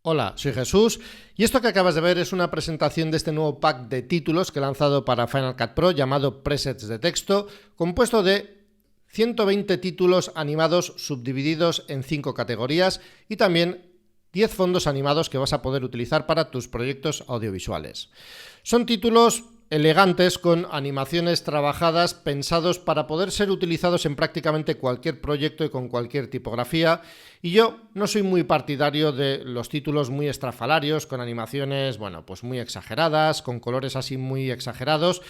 Hola, soy Jesús y esto que acabas de ver es una presentación de este nuevo pack de títulos que he lanzado para Final Cut Pro llamado Presets de Texto, compuesto de 120 títulos animados subdivididos en 5 categorías y también 10 fondos animados que vas a poder utilizar para tus proyectos audiovisuales. Son títulos elegantes con animaciones trabajadas, pensados para poder ser utilizados en prácticamente cualquier proyecto y con cualquier tipografía. Y yo no soy muy partidario de los títulos muy estrafalarios, con animaciones, pues muy exageradas, con colores así muy exagerados.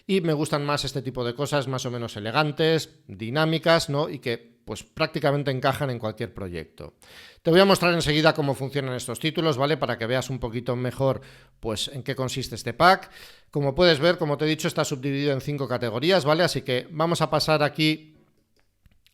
Y me gustan más este tipo de cosas más o menos elegantes, dinámicas, ¿no? Y que pues prácticamente encajan en cualquier proyecto. Te voy a mostrar enseguida cómo funcionan estos títulos, ¿vale? Para que veas un poquito mejor pues en qué consiste este pack. Como puedes ver, como te he dicho, está subdividido en 5 categorías, ¿vale? Así que vamos a pasar aquí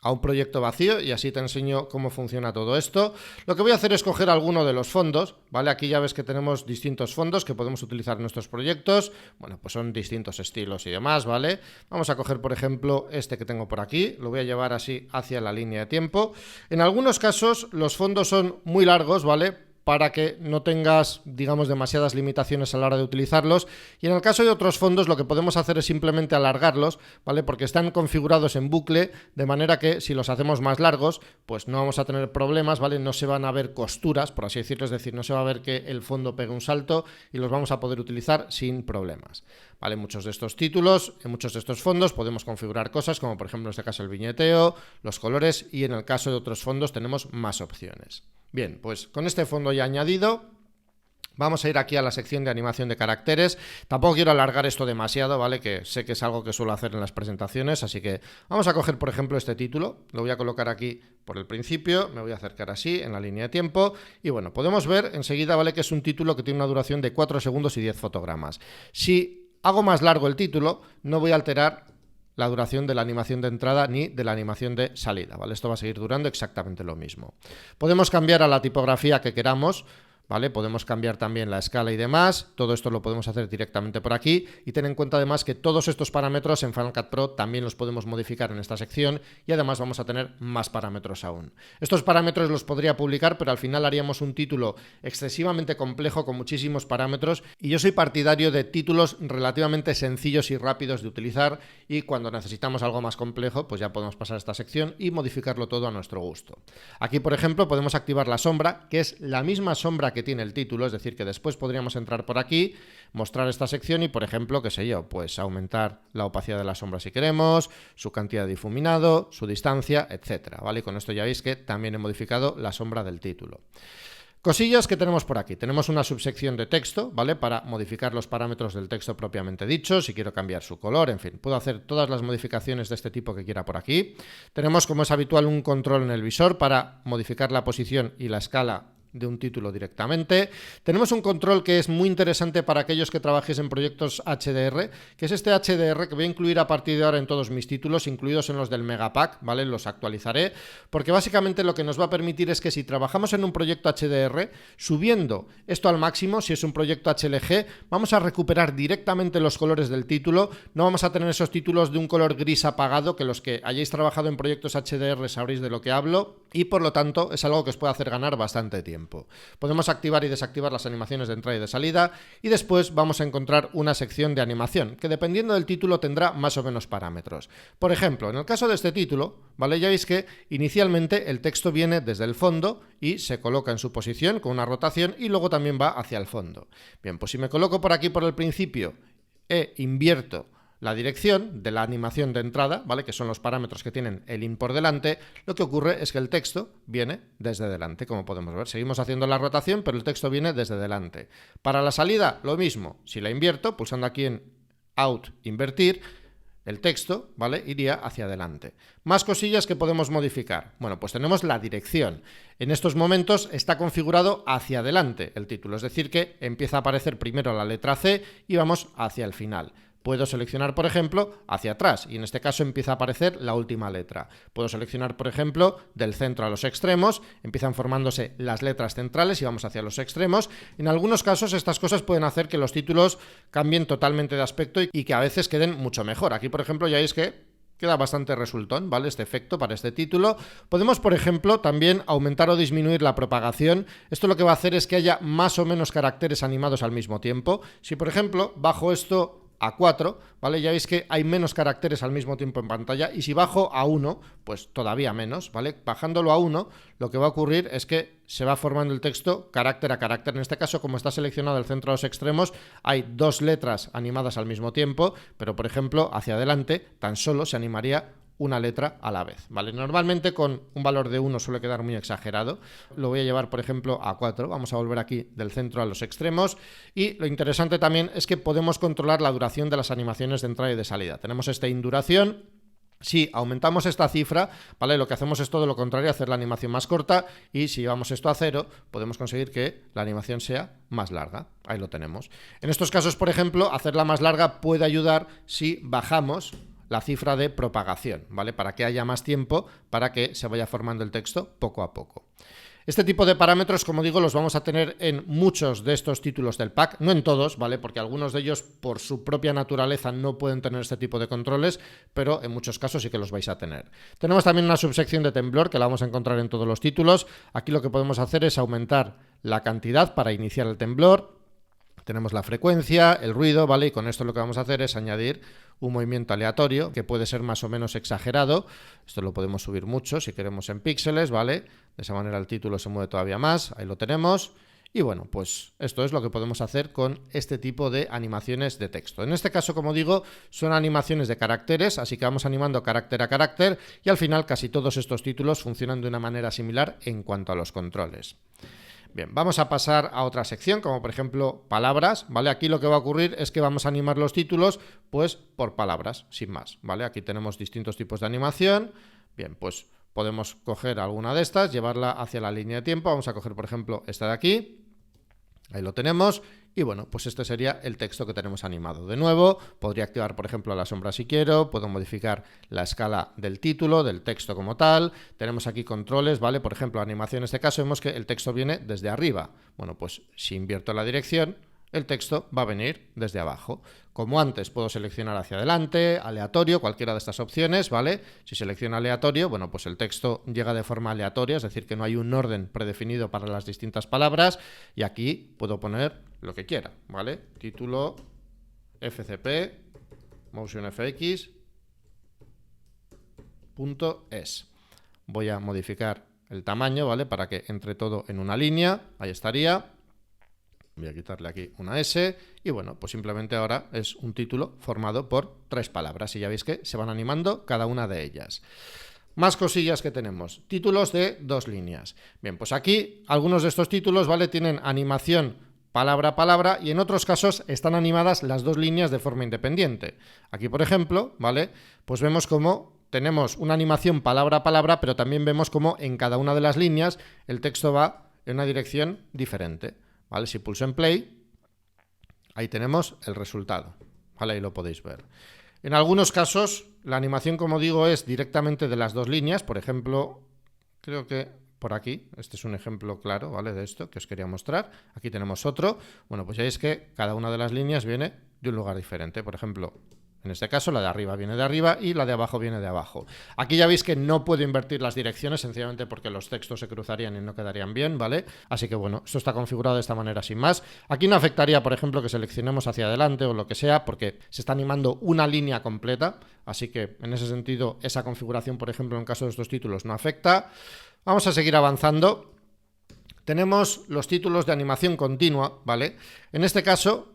a un proyecto vacío y así te enseño cómo funciona todo esto. Lo que voy a hacer es coger alguno de los fondos, ¿vale? Aquí ya ves que tenemos distintos fondos que podemos utilizar en nuestros proyectos. Bueno, pues son distintos estilos y demás, ¿vale? Vamos a coger, por ejemplo, este que tengo por aquí. Lo voy a llevar así hacia la línea de tiempo. En algunos casos los fondos son muy largos, ¿vale? Para que no tengas, digamos, demasiadas limitaciones a la hora de utilizarlos. Y en el caso de otros fondos lo que podemos hacer es simplemente alargarlos, ¿vale? Porque están configurados en bucle, de manera que si los hacemos más largos, pues no vamos a tener problemas, ¿vale? No se van a ver costuras, por así decirlo, es decir, no se va a ver que el fondo pegue un salto y los vamos a poder utilizar sin problemas, ¿vale? Muchos de estos títulos, en muchos de estos fondos podemos configurar cosas como por ejemplo en este caso el viñeteo, los colores, y en el caso de otros fondos tenemos más opciones. Bien, pues con este fondo ya añadido, vamos a ir aquí a la sección de animación de caracteres. Tampoco quiero alargar esto demasiado, ¿vale? Que sé que es algo que suelo hacer en las presentaciones, así que vamos a coger, por ejemplo, este título. Lo voy a colocar aquí por el principio, me voy a acercar así en la línea de tiempo y bueno, podemos ver enseguida, ¿vale? Que es un título que tiene una duración de 4 segundos y 10 fotogramas. Si hago más largo el título, no voy a alterar la duración de la animación de entrada ni de la animación de salida, ¿vale? Esto va a seguir durando exactamente lo mismo. Podemos cambiar a la tipografía que queramos, ¿vale? Podemos cambiar también la escala y demás. Todo esto lo podemos hacer directamente por aquí y ten en cuenta además que todos estos parámetros en Final Cut Pro también los podemos modificar en esta sección y además vamos a tener más parámetros aún. Estos parámetros los podría publicar, pero al final haríamos un título excesivamente complejo con muchísimos parámetros y yo soy partidario de títulos relativamente sencillos y rápidos de utilizar, y cuando necesitamos algo más complejo pues ya podemos pasar a esta sección y modificarlo todo a nuestro gusto. Aquí, por ejemplo, podemos activar la sombra, que es la misma sombra que tiene el título, es decir, que después podríamos entrar por aquí, mostrar esta sección y, por ejemplo, qué sé yo, pues aumentar la opacidad de la sombra si queremos, su cantidad de difuminado, su distancia, etcétera, ¿vale? Y con esto ya veis que también he modificado la sombra del título. Cosillas que tenemos por aquí. Tenemos una subsección de texto, ¿vale? Para modificar los parámetros del texto propiamente dicho, si quiero cambiar su color, en fin, puedo hacer todas las modificaciones de este tipo que quiera por aquí. Tenemos, como es habitual, un control en el visor para modificar la posición y la escala de un título directamente. Tenemos un control que es muy interesante para aquellos que trabajéis en proyectos HDR, que es este HDR que voy a incluir a partir de ahora en todos mis títulos, incluidos en los del Megapack, ¿vale? Los actualizaré, porque básicamente lo que nos va a permitir es que si trabajamos en un proyecto HDR, subiendo esto al máximo, si es un proyecto HLG, vamos a recuperar directamente los colores del título, no vamos a tener esos títulos de un color gris apagado, que los que hayáis trabajado en proyectos HDR sabréis de lo que hablo, y por lo tanto es algo que os puede hacer ganar bastante tiempo. Podemos activar y desactivar las animaciones de entrada y de salida y después vamos a encontrar una sección de animación que dependiendo del título tendrá más o menos parámetros. Por ejemplo, en el caso de este título, ¿vale? Ya veis que inicialmente el texto viene desde el fondo y se coloca en su posición con una rotación y luego también va hacia el fondo. Bien, pues si me coloco por aquí por el principio e invierto la dirección de la animación de entrada, ¿vale? Que son los parámetros que tienen el in por delante, lo que ocurre es que el texto viene desde delante, como podemos ver. Seguimos haciendo la rotación, pero el texto viene desde delante. Para la salida, lo mismo. Si la invierto, pulsando aquí en Out, invertir, el texto, ¿vale? Iría hacia adelante. Más cosillas que podemos modificar. Bueno, pues tenemos la dirección. En estos momentos está configurado hacia adelante el título, es decir que empieza a aparecer primero la letra C y vamos hacia el final. Puedo seleccionar, por ejemplo, hacia atrás y en este caso empieza a aparecer la última letra. Puedo seleccionar, por ejemplo, del centro a los extremos, empiezan formándose las letras centrales y vamos hacia los extremos. En algunos casos estas cosas pueden hacer que los títulos cambien totalmente de aspecto y que a veces queden mucho mejor. Aquí, por ejemplo, ya veis que Queda bastante resultón, ¿vale? Este efecto para este título. Podemos, por ejemplo, también aumentar o disminuir la propagación. Esto lo que va a hacer es que haya más o menos caracteres animados al mismo tiempo. Si, por ejemplo, bajo esto a 4, ¿vale? Ya veis que hay menos caracteres al mismo tiempo en pantalla, y si bajo a 1, pues todavía menos, ¿vale? Bajándolo a 1, lo que va a ocurrir es que se va formando el texto carácter a carácter. En este caso, como está seleccionado el centro a los extremos, hay 2 letras animadas al mismo tiempo, pero por ejemplo, hacia adelante tan solo se animaría una letra a la vez, ¿vale? Normalmente con un valor de 1 suele quedar muy exagerado. Lo voy a llevar, por ejemplo, a 4. Vamos a volver aquí del centro a los extremos. Y lo interesante también es que podemos controlar la duración de las animaciones de entrada y de salida. Tenemos este induración. Si aumentamos esta cifra, ¿vale? Lo que hacemos es todo lo contrario, hacer la animación más corta, y si llevamos esto a 0, podemos conseguir que la animación sea más larga. Ahí lo tenemos. En estos casos, por ejemplo, hacerla más larga puede ayudar si bajamos la cifra de propagación, ¿vale? Para que haya más tiempo para que se vaya formando el texto poco a poco. Este tipo de parámetros, como digo, los vamos a tener en muchos de estos títulos del pack, no en todos, ¿vale? Porque algunos de ellos, por su propia naturaleza, no pueden tener este tipo de controles, pero en muchos casos sí que los vais a tener. Tenemos también una subsección de temblor que la vamos a encontrar en todos los títulos. Aquí lo que podemos hacer es aumentar la cantidad para iniciar el temblor. Tenemos la frecuencia, el ruido, ¿vale? Y con esto lo que vamos a hacer es añadir un movimiento aleatorio que puede ser más o menos exagerado. Esto lo podemos subir mucho si queremos en píxeles, ¿vale? De esa manera el título se mueve todavía más. Ahí lo tenemos. Y bueno, pues esto es lo que podemos hacer con este tipo de animaciones de texto. En este caso, como digo, son animaciones de caracteres, así que vamos animando carácter a carácter, y al final casi todos estos títulos funcionan de una manera similar en cuanto a los controles. Bien, vamos a pasar a otra sección, como por ejemplo palabras, ¿vale? Aquí lo que va a ocurrir es que vamos a animar los títulos, pues, por palabras, sin más, ¿vale? Aquí tenemos distintos tipos de animación. Bien, pues podemos coger alguna de estas, llevarla hacia la línea de tiempo. Vamos a coger, por ejemplo, esta de aquí. Ahí lo tenemos. Y bueno, pues este sería el texto que tenemos animado. De nuevo, podría activar, por ejemplo, la sombra si quiero, puedo modificar la escala del título, del texto como tal. Tenemos aquí controles, ¿vale? Por ejemplo, animación en este caso vemos que el texto viene desde arriba. Bueno, pues si invierto la dirección, el texto va a venir desde abajo. Como antes, puedo seleccionar hacia adelante, aleatorio, cualquiera de estas opciones, ¿vale? Si selecciono aleatorio, bueno, pues el texto llega de forma aleatoria, es decir, que no hay un orden predefinido para las distintas palabras, y aquí puedo poner lo que quiera, ¿vale? Título, FCP, MotionFX, .es. Voy a modificar el tamaño, ¿vale? Para que entre todo en una línea, ahí estaría. Voy a quitarle aquí una S y bueno, pues simplemente ahora es un título formado por 3 palabras y ya veis que se van animando cada una de ellas. Más cosillas que tenemos. Títulos de 2 líneas. Bien, pues aquí algunos de estos títulos, ¿vale? Tienen animación palabra a palabra y en otros casos están animadas las 2 líneas de forma independiente. Aquí, por ejemplo, ¿vale? Pues vemos cómo tenemos una animación palabra a palabra, pero también vemos cómo en cada una de las líneas el texto va en una dirección diferente. ¿Vale? Si pulso en play, ahí tenemos el resultado, ¿vale? Ahí lo podéis ver. En algunos casos, la animación, como digo, es directamente de las 2 líneas. Por ejemplo, creo que por aquí, este es un ejemplo claro, ¿vale? De esto que os quería mostrar. Aquí tenemos otro. Bueno, pues ya veis que cada una de las líneas viene de un lugar diferente. Por ejemplo, en este caso la de arriba viene de arriba y la de abajo viene de abajo. Aquí ya veis que no puedo invertir las direcciones, sencillamente porque los textos se cruzarían y no quedarían bien, ¿vale? Así que bueno, esto está configurado de esta manera sin más. Aquí no afectaría, por ejemplo, que seleccionemos hacia adelante o lo que sea, porque se está animando una línea completa, así que en ese sentido esa configuración, por ejemplo, en el caso de estos títulos no afecta. Vamos a seguir avanzando. Tenemos los títulos de animación continua, ¿vale? En este caso,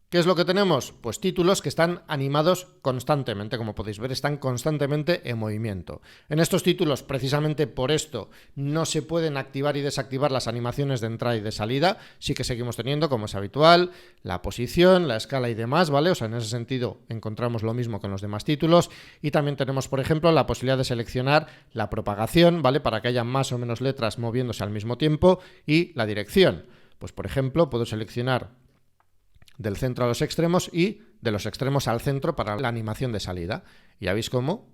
¿qué es lo que tenemos? Pues títulos que están animados constantemente, como podéis ver, están constantemente en movimiento. En estos títulos, precisamente por esto, no se pueden activar y desactivar las animaciones de entrada y de salida. Sí que seguimos teniendo, como es habitual, la posición, la escala y demás, ¿vale? O sea, en ese sentido encontramos lo mismo que en los demás títulos. Y también tenemos, por ejemplo, la posibilidad de seleccionar la propagación, ¿vale? Para que haya más o menos letras moviéndose al mismo tiempo, y la dirección. Pues, por ejemplo, puedo seleccionar del centro a los extremos y de los extremos al centro para la animación de salida. Y ya veis cómo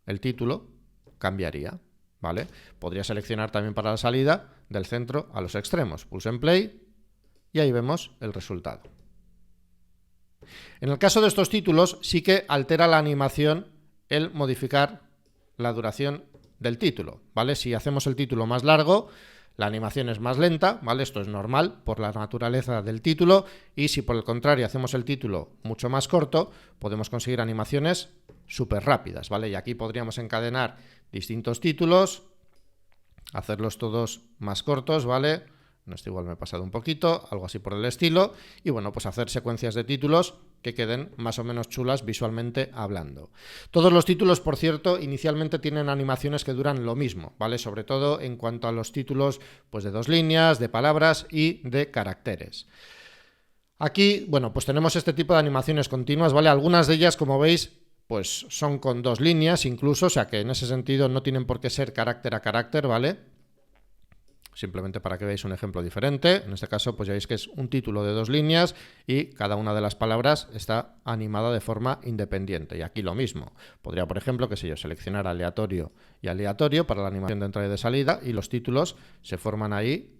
el título cambiaría, ¿vale? Podría seleccionar también para la salida del centro a los extremos. Pulso en play y ahí vemos el resultado. En el caso de estos títulos sí que altera la animación el modificar la duración del título, ¿vale? Si hacemos el título más largo, la animación es más lenta, ¿vale? Esto es normal por la naturaleza del título, y si por el contrario hacemos el título mucho más corto, podemos conseguir animaciones súper rápidas, ¿vale? Y aquí podríamos encadenar distintos títulos, hacerlos todos más cortos, ¿vale? Esto igual me he pasado un poquito, algo así por el estilo, y bueno, pues hacer secuencias de títulos que queden más o menos chulas visualmente hablando. Todos los títulos, por cierto, inicialmente tienen animaciones que duran lo mismo, ¿vale? Sobre todo en cuanto a los títulos, pues de 2 líneas, de palabras y de caracteres. Aquí, bueno, pues tenemos este tipo de animaciones continuas, ¿vale? Algunas de ellas, como veis, pues son con 2 líneas incluso, o sea que en ese sentido no tienen por qué ser carácter a carácter, ¿vale? Simplemente para que veáis un ejemplo diferente. En este caso, pues ya veis que es un título de 2 líneas y cada una de las palabras está animada de forma independiente. Y aquí lo mismo. Podría, por ejemplo, qué sé yo, seleccionar aleatorio y aleatorio para la animación de entrada y de salida, y los títulos se forman ahí,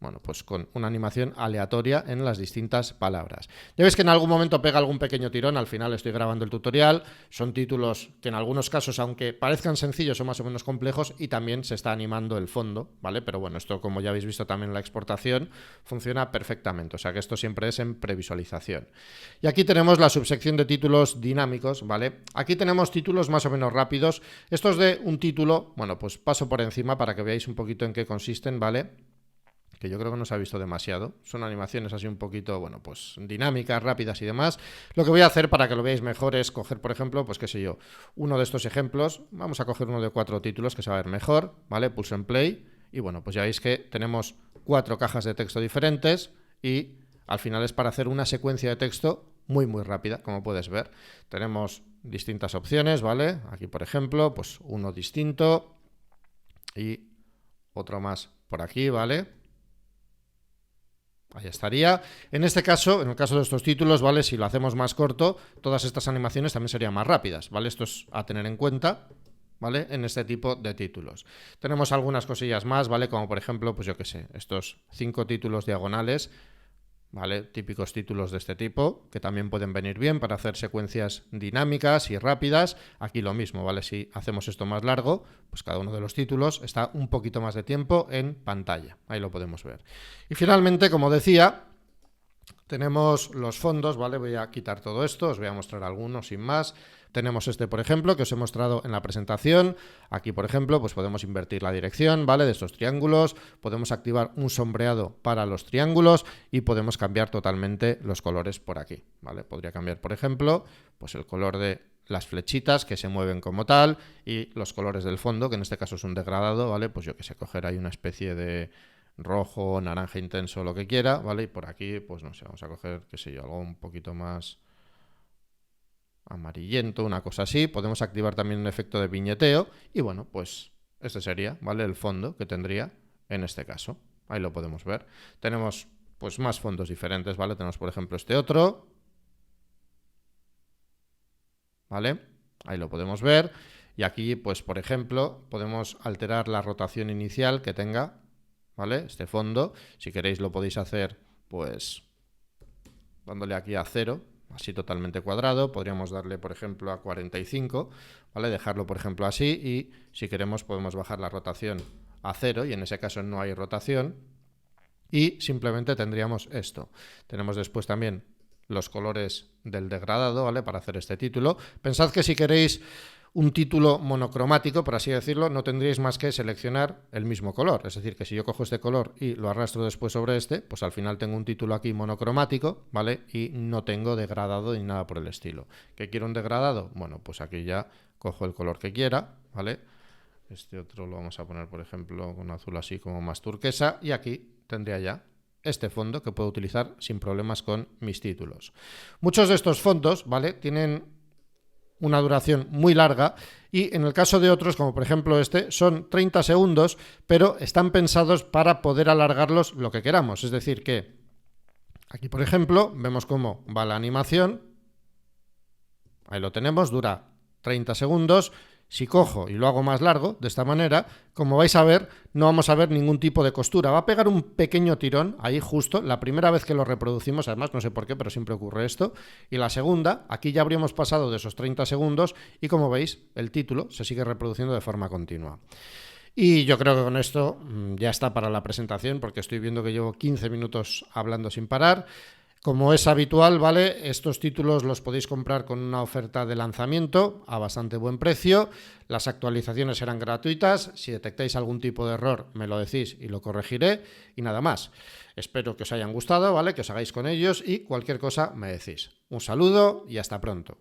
bueno, pues con una animación aleatoria en las distintas palabras. Ya veis que en algún momento pega algún pequeño tirón, al final estoy grabando el tutorial, son títulos que en algunos casos, aunque parezcan sencillos, son más o menos complejos, y también se está animando el fondo, ¿vale? Pero bueno, esto, como ya habéis visto también en la exportación, funciona perfectamente, o sea que esto siempre es en previsualización. Y aquí tenemos la subsección de títulos dinámicos, ¿vale? Aquí tenemos títulos más o menos rápidos. Estos de un título, bueno, pues paso por encima para que veáis un poquito en qué consisten, ¿vale? Que yo creo que no se ha visto demasiado. Son animaciones así un poquito, bueno, pues dinámicas, rápidas y demás. Lo que voy a hacer para que lo veáis mejor es coger, por ejemplo, pues qué sé yo, uno de estos ejemplos. Vamos a coger uno de 4 títulos que se va a ver mejor, ¿vale? Pulso en play y bueno, pues ya veis que tenemos 4 cajas de texto diferentes y al final es para hacer una secuencia de texto muy rápida, como puedes ver. Tenemos distintas opciones, ¿vale? Aquí, por ejemplo, pues uno distinto y otro más por aquí, ¿vale? Ahí estaría. En este caso, en el caso de estos títulos, ¿vale? Si lo hacemos más corto, todas estas animaciones también serían más rápidas, ¿vale? Esto es a tener en cuenta, ¿vale? En este tipo de títulos. Tenemos algunas cosillas más, ¿vale? Como por ejemplo, pues yo qué sé, estos 5 títulos diagonales, ¿vale? Típicos títulos de este tipo, que también pueden venir bien para hacer secuencias dinámicas y rápidas. Aquí lo mismo, ¿vale? Si hacemos esto más largo, pues cada uno de los títulos está un poquito más de tiempo en pantalla. Ahí lo podemos ver. Y finalmente, como decía, tenemos los fondos, ¿vale? Voy a quitar todo esto, os voy a mostrar algunos sin más. Tenemos este, por ejemplo, que os he mostrado en la presentación. Aquí, por ejemplo, pues podemos invertir la dirección, ¿vale? De estos triángulos. Podemos activar un sombreado para los triángulos y podemos cambiar totalmente los colores por aquí, ¿vale? Podría cambiar, por ejemplo, pues el color de las flechitas que se mueven como tal y los colores del fondo, que en este caso es un degradado, ¿vale? Pues yo que sé, coger ahí una especie de rojo, naranja intenso, lo que quiera, ¿vale? Y por aquí, pues no sé, vamos a coger, qué sé yo, algo un poquito más amarillento, una cosa así. Podemos activar también un efecto de viñeteo y bueno, pues este sería, ¿vale? El fondo que tendría en este caso. Ahí lo podemos ver. Tenemos pues más fondos diferentes, ¿vale? Tenemos por ejemplo este otro, ¿vale? Ahí lo podemos ver. Y aquí, pues por ejemplo, podemos alterar la rotación inicial que tenga, ¿vale? Este fondo. Si queréis lo podéis hacer, pues dándole aquí a 0, así totalmente cuadrado. Podríamos darle, por ejemplo, a 45, ¿vale? Dejarlo, por ejemplo, así, y si queremos podemos bajar la rotación a 0, y en ese caso no hay rotación, y simplemente tendríamos esto. Tenemos después también los colores del degradado, ¿vale? Para hacer este título. Pensad que si queréis un título monocromático, por así decirlo, no tendríais más que seleccionar el mismo color. Es decir, que si yo cojo este color y lo arrastro después sobre este, pues al final tengo un título aquí monocromático, ¿vale? Y no tengo degradado ni nada por el estilo. ¿Qué quiero un degradado? Bueno, pues aquí ya cojo el color que quiera, ¿vale? Este otro lo vamos a poner, por ejemplo, con azul así como más turquesa, y aquí tendría ya este fondo que puedo utilizar sin problemas con mis títulos. Muchos de estos fondos, ¿vale? Tienen una duración muy larga y en el caso de otros, como por ejemplo este, son 30 segundos, pero están pensados para poder alargarlos lo que queramos. Es decir que aquí, por ejemplo, vemos cómo va la animación. Ahí lo tenemos, dura 30 segundos. Si cojo y lo hago más largo, de esta manera, como vais a ver, no vamos a ver ningún tipo de costura. Va a pegar un pequeño tirón ahí justo, la primera vez que lo reproducimos, además no sé por qué, pero siempre ocurre esto. Y la segunda, aquí ya habríamos pasado de esos 30 segundos y como veis, el título se sigue reproduciendo de forma continua. Y yo creo que con esto ya está para la presentación, porque estoy viendo que llevo 15 minutos hablando sin parar. Como es habitual, ¿vale? Estos títulos los podéis comprar con una oferta de lanzamiento a bastante buen precio. Las actualizaciones serán gratuitas. Si detectáis algún tipo de error, me lo decís y lo corregiré. Y nada más. Espero que os hayan gustado, ¿vale? Que os hagáis con ellos y cualquier cosa me decís. Un saludo y hasta pronto.